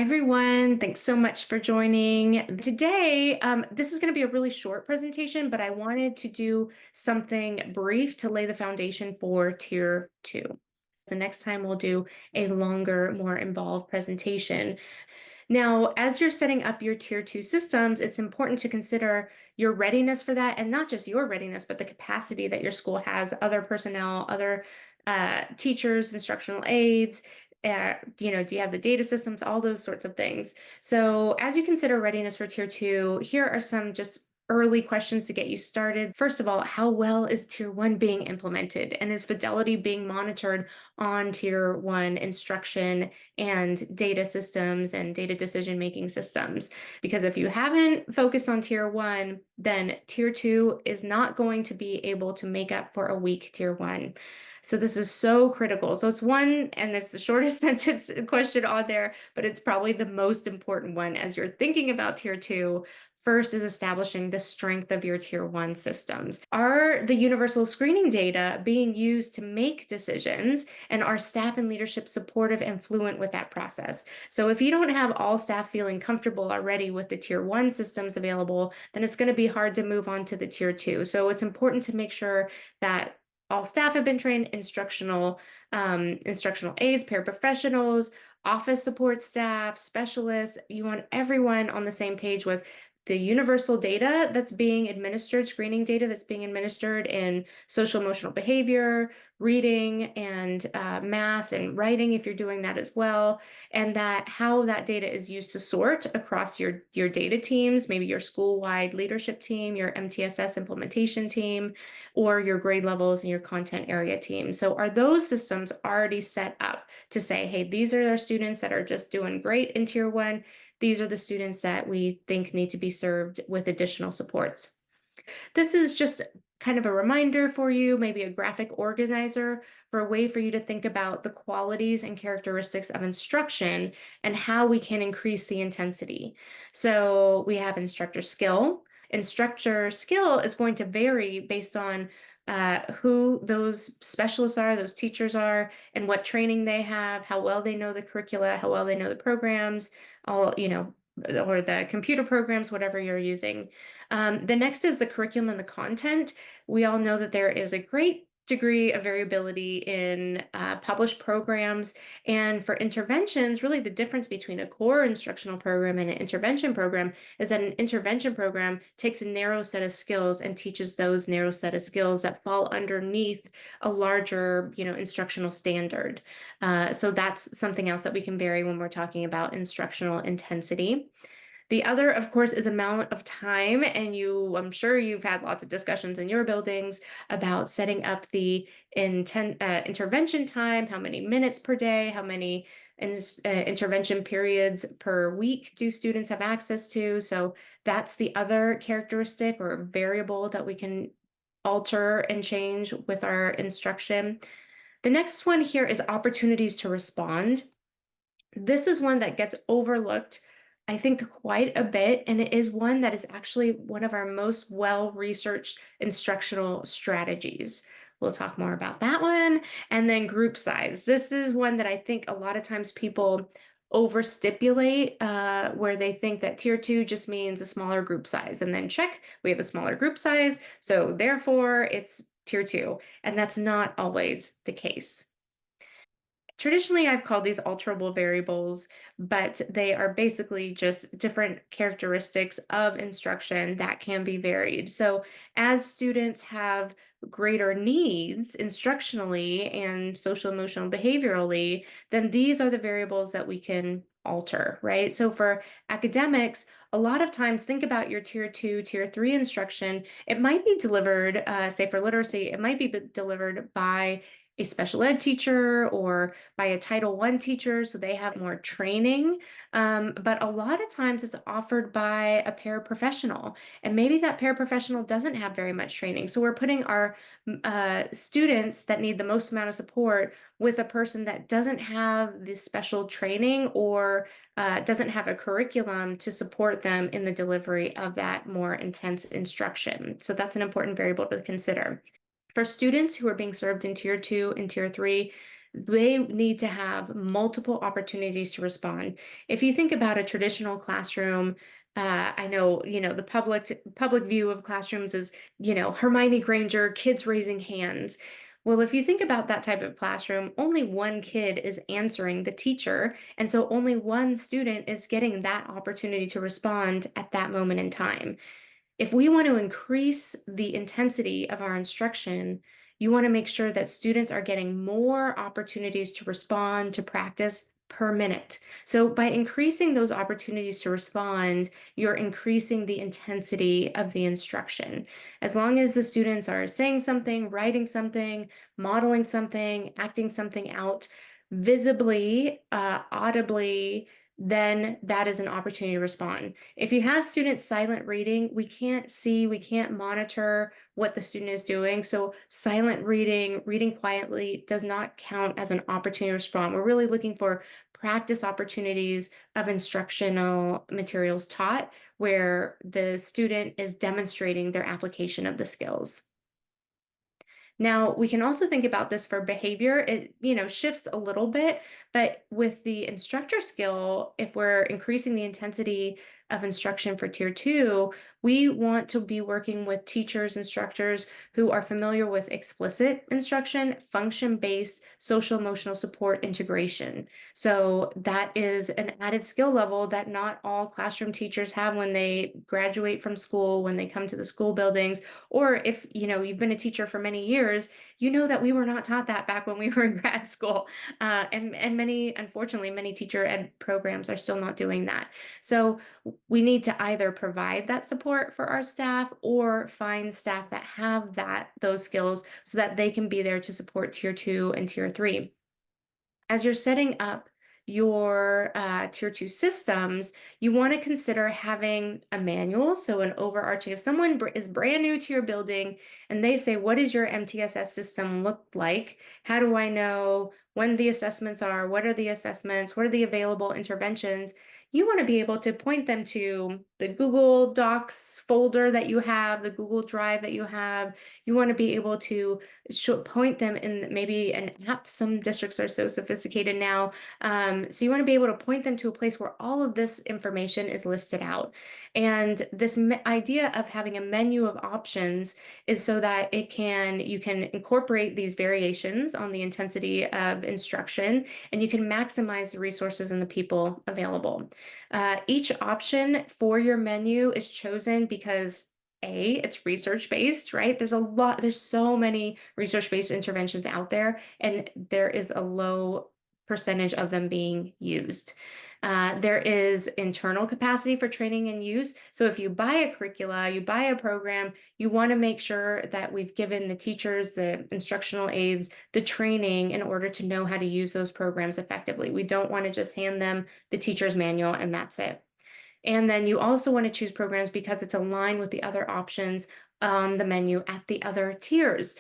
everyone. Thanks so much for joining. Today, this is going to be a really short presentation, but I wanted to do something brief to lay the foundation for Tier 2. The next time we'll do a longer, more involved presentation. Now, as you're setting up your Tier 2 systems, it's important to consider your readiness for that, and not just your readiness, but the capacity that your school has, other personnel, other teachers, instructional aides. Do you have the data systems, all those sorts of things. So, as you consider readiness for Tier 2, here are some just early questions to get you started. First of all, how well is Tier 1 being implemented? And is fidelity being monitored on Tier 1 instruction and data systems and data decision-making systems? Because if you haven't focused on Tier 1, then Tier 2 is not going to be able to make up for a weak Tier 1. So this is so critical. So it's one, and it's the shortest sentence question on there, but it's probably the most important one as you're thinking about Tier 2. First is establishing the strength of your Tier 1 systems. Are the universal screening data being used to make decisions, and are staff and leadership supportive and fluent with that process? So if you don't have all staff feeling comfortable already with the Tier 1 systems available, then it's going to be hard to move on to the Tier 2. So it's important to make sure that all staff have been trained, instructional aides, paraprofessionals, office support staff, specialists. You want everyone on the same page with the universal data that's being administered, screening data that's being administered in social emotional behavior, reading, and math and writing, if you're doing that as well, and that how that data is used to sort across your data teams, maybe your school-wide leadership team, your MTSS implementation team, or your grade levels and your content area team. So are those systems already set up to say, hey, these are our students that are just doing great in Tier 1. These are the students that we think need to be served with additional supports. This is just kind of a reminder for you, maybe a graphic organizer for a way for you to think about the qualities and characteristics of instruction and how we can increase the intensity. So we have instructor skill. Instructor skill is going to vary based on who those specialists are, those teachers are, and what training they have, how well they know the curricula, how well they know the programs, all, or the computer programs, whatever you're using. The next is the curriculum and the content. We all know that there is a great degree of variability in published programs. And for interventions, really the difference between a core instructional program and an intervention program is that an intervention program takes a narrow set of skills and teaches those narrow set of skills that fall underneath a larger, instructional standard. So that's something else that we can vary when we're talking about instructional intensity. The other, of course, is amount of time, and I'm sure you've had lots of discussions in your buildings about setting up the intervention time, how many minutes per day, how many intervention periods per week do students have access to. So that's the other characteristic or variable that we can alter and change with our instruction. The next one here is opportunities to respond. This is one that gets overlooked, I think, quite a bit, and it is one that is actually one of our most well-researched instructional strategies. We'll talk more about that one. And then group size. This is one that I think a lot of times people overstipulate, where they think that Tier 2 just means a smaller group size, and then check, we have a smaller group size, so therefore it's Tier 2, and that's not always the case. Traditionally, I've called these alterable variables, but they are basically just different characteristics of instruction that can be varied. So as students have greater needs instructionally and social, emotional, behaviorally, then these are the variables that we can alter, right? So for academics, a lot of times think about your Tier 2, Tier 3 instruction. It might be delivered, say for literacy, it might be delivered by a special ed teacher or by a Title I teacher, so they have more training. But a lot of times it's offered by a paraprofessional, and maybe that paraprofessional doesn't have very much training. So we're putting our students that need the most amount of support with a person that doesn't have the special training or doesn't have a curriculum to support them in the delivery of that more intense instruction. So that's an important variable to consider. For students who are being served in Tier 2 and Tier 3, They need to have multiple opportunities to respond. If you think about a traditional classroom, I know, the public view of classrooms is, Hermione Granger, kids raising hands. Well, if you think about that type of classroom, only one kid is answering the teacher, and so only one student is getting that opportunity to respond at that moment in time. If we want to increase the intensity of our instruction, you want to make sure that students are getting more opportunities to respond, to practice per minute. So, by increasing those opportunities to respond, you're increasing the intensity of the instruction. As long as the students are saying something, writing something, modeling something, acting something out visibly, audibly, then that is an opportunity to respond. If you have students silent reading, we can't see, we can't monitor what the student is doing. So silent reading, reading quietly does not count as an opportunity to respond. We're really looking for practice opportunities of instructional materials taught where the student is demonstrating their application of the skills. Now, we can also think about this for behavior. It, shifts a little bit, but with the instructor skill, if we're increasing the intensity of instruction for tier two, we want to be working with teachers, instructors who are familiar with explicit instruction, function-based social emotional support integration. So that is an added skill level that not all classroom teachers have when they graduate from school, when they come to the school buildings, or if, you've been a teacher for many years, you know that we were not taught that back when we were in grad school. And unfortunately, many teacher ed programs are still not doing that. So we need to either provide that support for our staff or find staff that have those skills so that they can be there to support tier two and tier three. As you're setting up your tier two systems, you want to consider having a manual. So, an overarching, if someone is brand new to your building and they say, what does your MTSS system look like? How do I know when the assessments are? What are the assessments? What are the available interventions? You want to be able to point them to the Google Docs folder that you have, the Google Drive that you have. You want to be able to point them in maybe an app. Some districts are so sophisticated now. So you want to be able to point them to a place where all of this information is listed out. And this idea of having a menu of options is so that you can incorporate these variations on the intensity of instruction, and you can maximize the resources and the people available. Each option for your menu is chosen because it's research based, right? There's so many research based interventions out there, and there is a low percentage of them being used. There is internal capacity for training and use. So if you buy a curricula, you buy a program, you want to make sure that we've given the teachers, the instructional aides, the training in order to know how to use those programs effectively. We don't want to just hand them the teacher's manual and that's it. And then you also want to choose programs because it's aligned with the other options on the menu at the other tiers.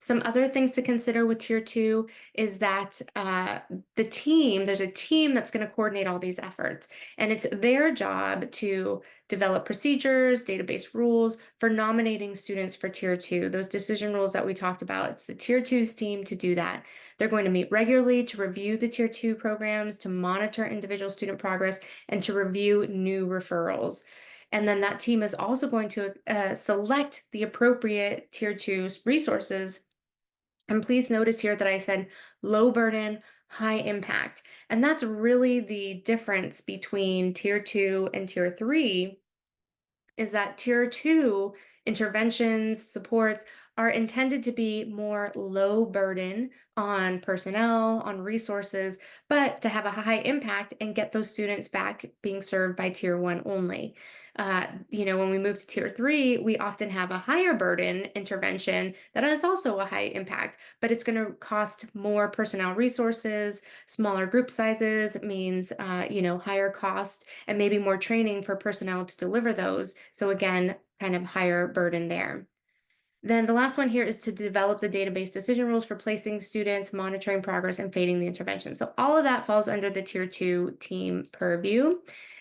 Some other things to consider with tier two is that there's a team that's going to coordinate all these efforts. And it's their job to develop procedures, database rules for nominating students for tier two. Those decision rules that we talked about, it's the tier two's team to do that. They're going to meet regularly to review the tier two programs, to monitor individual student progress, and to review new referrals. And then that team is also going to select the appropriate tier two resources. And please notice here that I said low burden, high impact. And that's really the difference between tier two and tier three is that tier two interventions, supports are intended to be more low burden on personnel, on resources, but to have a high impact and get those students back being served by tier one only. When we move to tier three, we often have a higher burden intervention that is also a high impact, but it's going to cost more personnel resources, smaller group sizes means, higher cost and maybe more training for personnel to deliver those. So again, kind of higher burden there. Then the last one here is to develop the database decision rules for placing students, monitoring progress, and fading the intervention. So all of that falls under the tier two team purview.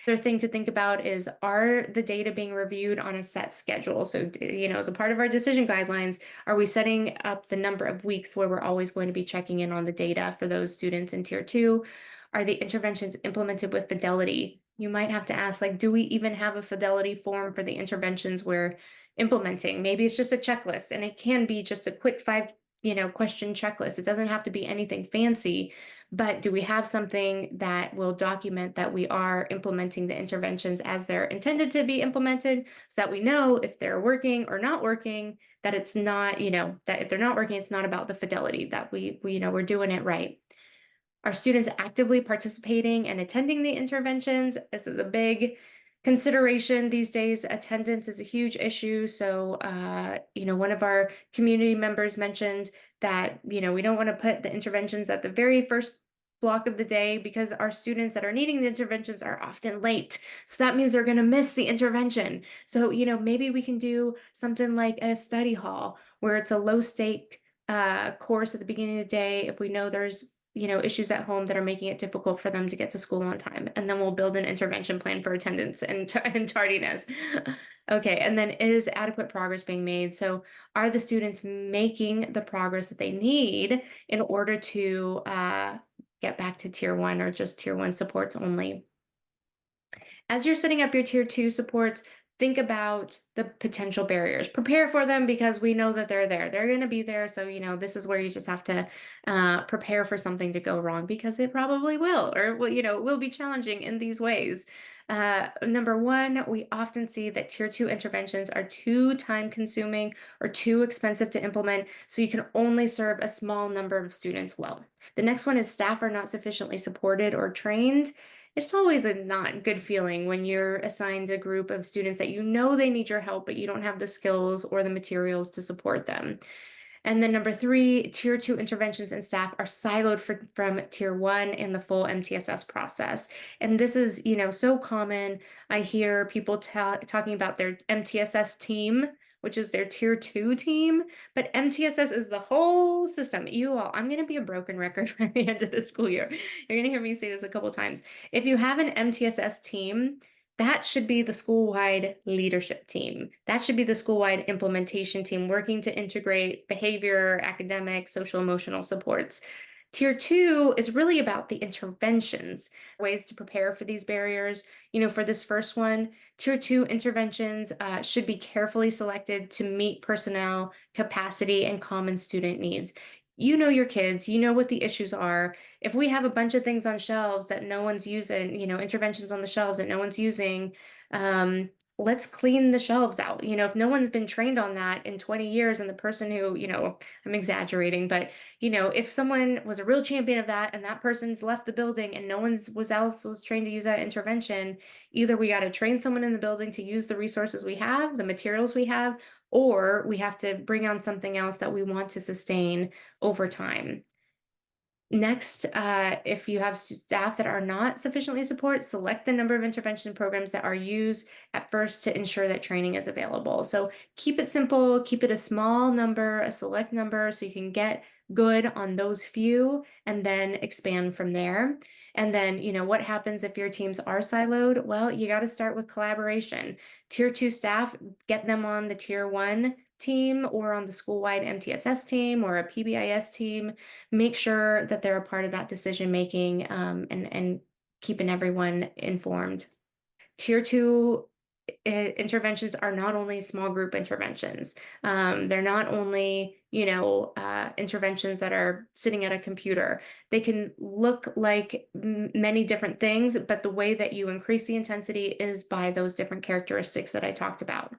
Other thing to think about is, are the data being reviewed on a set schedule? So, as a part of our decision guidelines, are we setting up the number of weeks where we're always going to be checking in on the data for those students in tier two? Are the interventions implemented with fidelity? You might have to ask, like, do we even have a fidelity form for the interventions we're implementing? Maybe it's just a checklist, and it can be just a quick five, question checklist. It doesn't have to be anything fancy, but do we have something that will document that we are implementing the interventions as they're intended to be implemented, so that we know if they're working or not working, that it's not, that if they're not working, it's not about the fidelity, that we're doing it right. Are students actively participating and attending the interventions? This is a big consideration these days. Attendance is a huge issue. So, one of our community members mentioned that, we don't want to put the interventions at the very first block of the day, because our students that are needing the interventions are often late. So that means they're going to miss the intervention. So, maybe we can do something like a study hall where it's a low stake course at the beginning of the day if we know there's issues at home that are making it difficult for them to get to school on time. And then we'll build an intervention plan for attendance and tardiness. Okay, and then is adequate progress being made? So are the students making the progress that they need in order to get back to tier one, or just tier one supports only? As you're setting up your tier two supports, think about the potential barriers. Prepare for them, because we know that they're there. They're going to be there. So, this is where you just have to prepare for something to go wrong, because it probably will, or will be challenging in these ways. Number one, we often see that tier two interventions are too time consuming or too expensive to implement, so you can only serve a small number of students well. The next one is staff are not sufficiently supported or trained. It's always a not good feeling when you're assigned a group of students that they need your help, but you don't have the skills or the materials to support them. And then number three, tier two interventions and staff are siloed from tier one in the full MTSS process. And this is, so common. I hear people talking about their MTSS team, which is their tier two team, but MTSS is the whole system. I'm going to be a broken record by the end of the school year. You're going to hear me say this a couple times. If you have an MTSS team, that should be the school-wide leadership team. That should be the school-wide implementation team working to integrate behavior, academic, social, emotional supports. Tier two is really about the interventions, ways to prepare for these barriers. For this first one, tier two interventions should be carefully selected to meet personnel, capacity, and common student needs. You know your kids, you know what the issues are. If we have a bunch of things on shelves that no one's using, interventions on the shelves that no one's using, um, let's clean the shelves out. If no one's been trained on that in 20 years, and the person who, I'm exaggerating, but if someone was a real champion of that and that person's left the building and no one's was trained to use that intervention, either we got to train someone in the building to use the resources we have, the materials we have, or we have to bring on something else that we want to sustain over time. Next, if you have staff that are not sufficiently support, select the number of intervention programs that are used at first to ensure that training is available. So keep it simple, keep it a small number, a select number, so you can get good on those few and then expand from there. And then, what happens if your teams are siloed? Well, you got to start with collaboration. Tier two staff, get them on the tier one team or on the school-wide MTSS team or a PBIS team. Make sure that they're a part of that decision making, and keeping everyone informed. Tier two interventions are not only small group interventions. They're not only, interventions that are sitting at a computer. They can look like many different things, but the way that you increase the intensity is by those different characteristics that I talked about.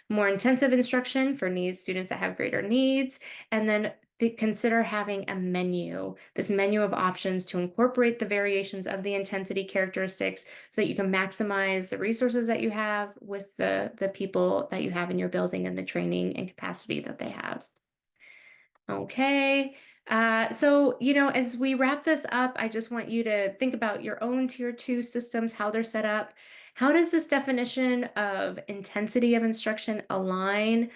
More intensive instruction for students that have greater needs, and then consider having a menu, this menu of options to incorporate the variations of the intensity characteristics, so that you can maximize the resources that you have with the people that you have in your building and the training and capacity that they have. Okay. So, as we wrap this up, I just want you to think about your own tier two systems, how they're set up. How does this definition of intensity of instruction align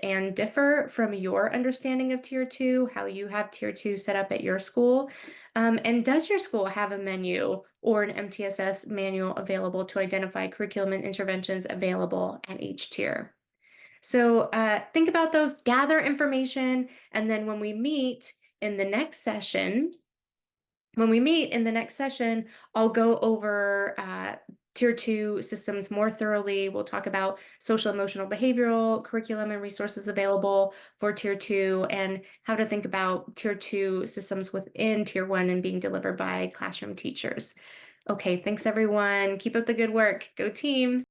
and differ from your understanding of tier two, how you have tier two set up at your school? And does your school have a menu or an MTSS manual available to identify curriculum and interventions available at each tier? So think about those, gather information, and then in the next session, when we meet in the next session, I'll go over Tier 2 systems more thoroughly. We'll talk about social emotional behavioral curriculum and resources available for Tier 2 and how to think about Tier 2 systems within Tier 1 and being delivered by classroom teachers. Okay, thanks everyone. Keep up the good work. Go team.